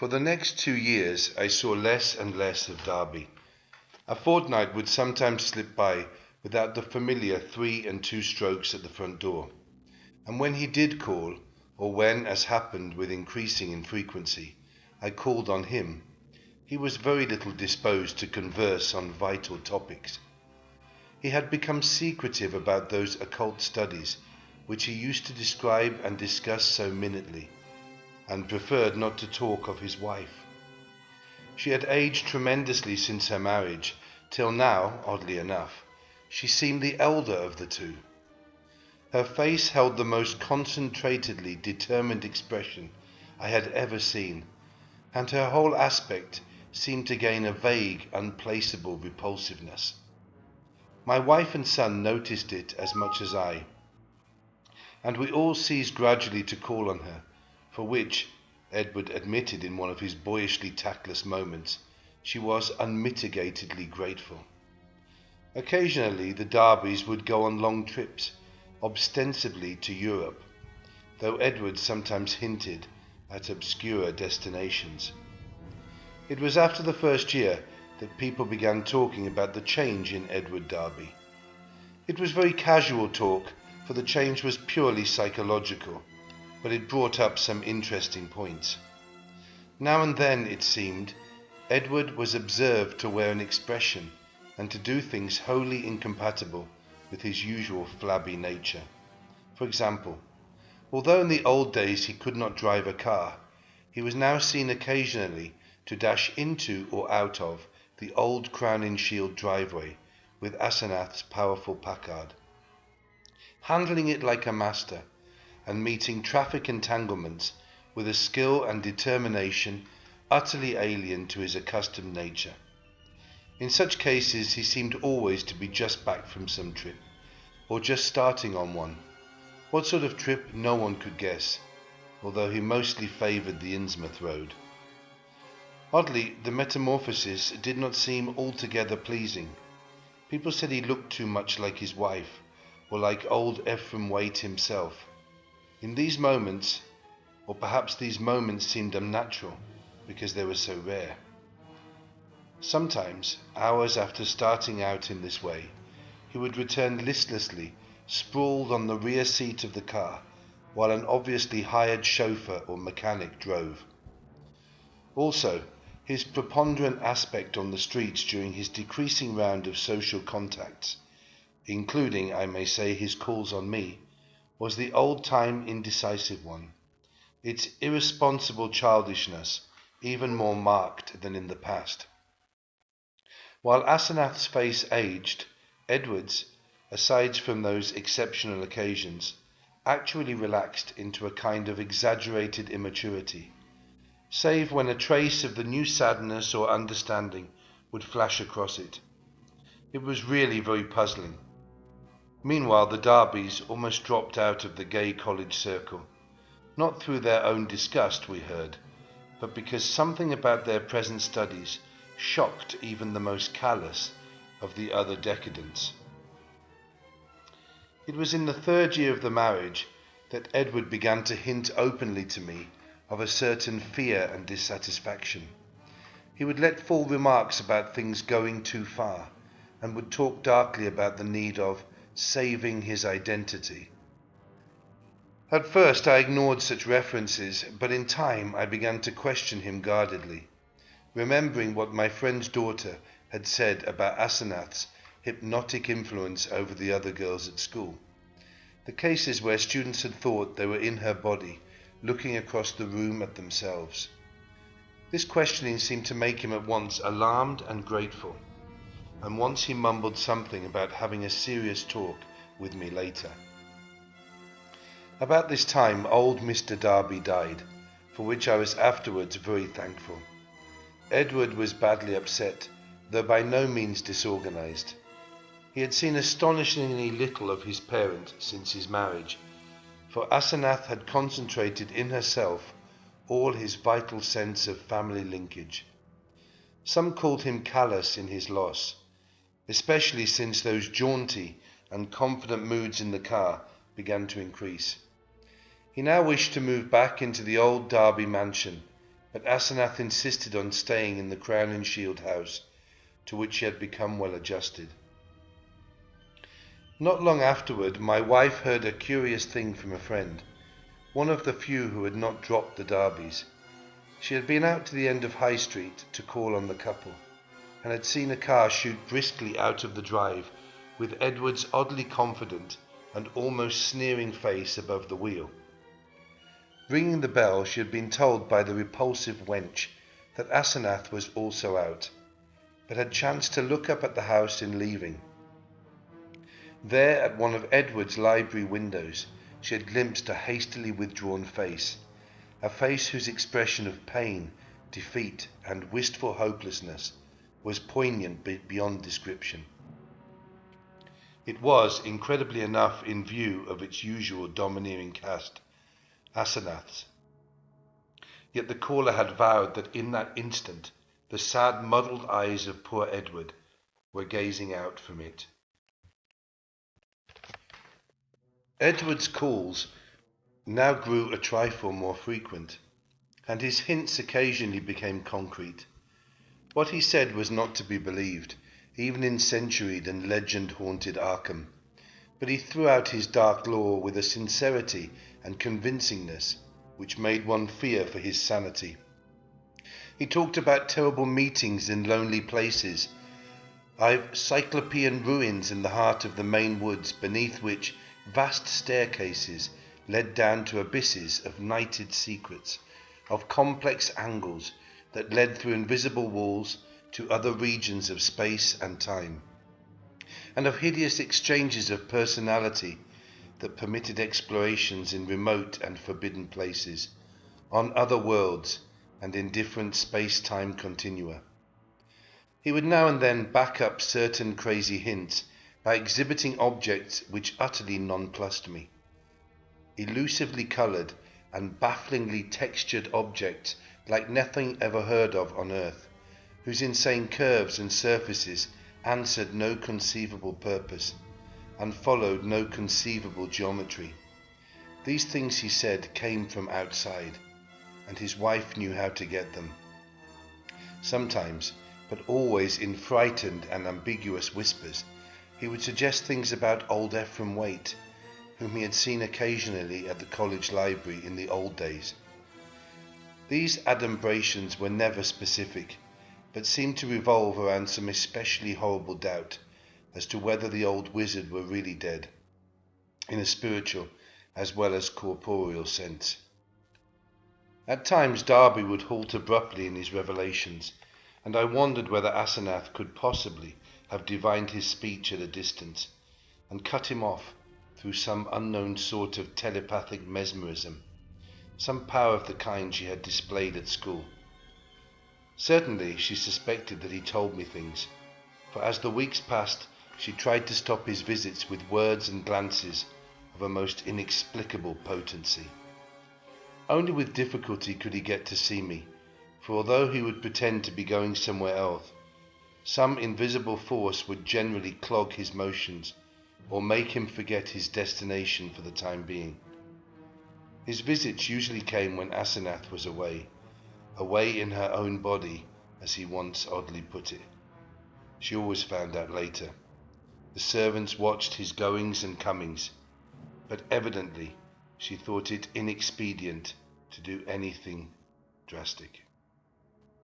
For the next 2 years, I saw less and less of Derby. A fortnight would sometimes slip by without the familiar 3 and 2 strokes at the front door. And when he did call, or when, as happened with increasing infrequency, I called on him, he was very little disposed to converse on vital topics. He had become secretive about those occult studies which he used to describe and discuss so minutely, and preferred not to talk of his wife. She had aged tremendously since her marriage, till now, oddly enough, she seemed the elder of the two. Her face held the most concentratedly determined expression I had ever seen, and her whole aspect seemed to gain a vague, unplaceable repulsiveness. My wife and son noticed it as much as I, and we all ceased gradually to call on her, for which, Edward admitted in one of his boyishly tactless moments, she was unmitigatedly grateful. Occasionally the Darbys would go on long trips, ostensibly to Europe, though Edward sometimes hinted at obscure destinations. It was after the first year that people began talking about the change in Edward Derby. It was very casual talk, for the change was purely psychological, but it brought up some interesting points. Now and then, it seemed, Edward was observed to wear an expression and to do things wholly incompatible with his usual flabby nature. For example, although in the old days he could not drive a car, he was now seen occasionally to dash into or out of the old Crown-in-Shield driveway with Asenath's powerful Packard, handling it like a master, and meeting traffic entanglements with a skill and determination utterly alien to his accustomed nature. In such cases he seemed always to be just back from some trip, or just starting on one. What sort of trip no one could guess, although he mostly favoured the Innsmouth road. Oddly, the metamorphosis did not seem altogether pleasing. People said he looked too much like his wife, or like old Ephraim Waite himself. In these moments, or perhaps these moments seemed unnatural because they were so rare. Sometimes, hours after starting out in this way, he would return listlessly, sprawled on the rear seat of the car, while an obviously hired chauffeur or mechanic drove. Also, his preponderant aspect on the streets during his decreasing round of social contacts, including, I may say, his calls on me, was the old-time indecisive one, its irresponsible childishness even more marked than in the past. While Asenath's face aged, Edward's, aside from those exceptional occasions, actually relaxed into a kind of exaggerated immaturity, save when a trace of the new sadness or understanding would flash across it. It was really very puzzling. Meanwhile, the Darbys almost dropped out of the gay college circle, not through their own disgust, we heard, but because something about their present studies shocked even the most callous of the other decadents. It was in the 3rd year of the marriage that Edward began to hint openly to me of a certain fear and dissatisfaction. He would let fall remarks about things going too far, and would talk darkly about the need of saving his identity. At first I ignored such references, but in time I began to question him guardedly, remembering what my friend's daughter had said about Asenath's hypnotic influence over the other girls at school. The cases where students had thought they were in her body, looking across the room at themselves. This questioning seemed to make him at once alarmed and grateful, and once he mumbled something about having a serious talk with me later. About this time old Mr. Derby died, for which I was afterwards very thankful. Edward was badly upset, though by no means disorganized. He had seen astonishingly little of his parent since his marriage, for Asenath had concentrated in herself all his vital sense of family linkage. Some called him callous in his loss, especially since those jaunty and confident moods in the car began to increase. He now wished to move back into the old Derby mansion, but Asenath insisted on staying in the Crown and Shield house, to which she had become well adjusted. Not long afterward, my wife heard a curious thing from a friend, one of the few who had not dropped the Darbys. She had been out to the end of High Street to call on the couple, and had seen a car shoot briskly out of the drive, with Edward's oddly confident and almost sneering face above the wheel. Ringing the bell, she had been told by the repulsive wench that Asenath was also out, but had chanced to look up at the house in leaving. There, at one of Edward's library windows, she had glimpsed a hastily withdrawn face, a face whose expression of pain, defeat, and wistful hopelessness was poignant beyond description. It was, incredibly enough, in view of its usual domineering cast, Asenath's. Yet the caller had vowed that in that instant the sad, muddled eyes of poor Edward were gazing out from it. Edward's calls now grew a trifle more frequent, and his hints occasionally became concrete. What he said was not to be believed, even in centuried and legend-haunted Arkham, but he threw out his dark lore with a sincerity and convincingness which made one fear for his sanity. He talked about terrible meetings in lonely places, cyclopean ruins in the heart of the Maine woods, beneath which vast staircases led down to abysses of nighted secrets, of complex angles that led through invisible walls to other regions of space and time, and of hideous exchanges of personality that permitted explorations in remote and forbidden places, on other worlds and in different space-time continua. He would now and then back up certain crazy hints by exhibiting objects which utterly nonplussed me. Elusively coloured and bafflingly textured objects like nothing ever heard of on Earth, whose insane curves and surfaces answered no conceivable purpose and followed no conceivable geometry. These things, he said, came from outside, and his wife knew how to get them. Sometimes, but always in frightened and ambiguous whispers, he would suggest things about old Ephraim Waite, whom he had seen occasionally at the college library in the old days. These adumbrations were never specific, but seemed to revolve around some especially horrible doubt as to whether the old wizard were really dead, in a spiritual as well as corporeal sense. At times Darby would halt abruptly in his revelations, and I wondered whether Asenath could possibly have divined his speech at a distance, and cut him off through some unknown sort of telepathic mesmerism, some power of the kind she had displayed at school. Certainly she suspected that he told me things, for as the weeks passed she tried to stop his visits with words and glances of a most inexplicable potency. Only with difficulty could he get to see me, for although he would pretend to be going somewhere else, some invisible force would generally clog his motions or make him forget his destination for the time being. His visits usually came when Asenath was away in her own body, as he once oddly put it. She always found out later. The servants watched his goings and comings, but evidently she thought it inexpedient to do anything drastic.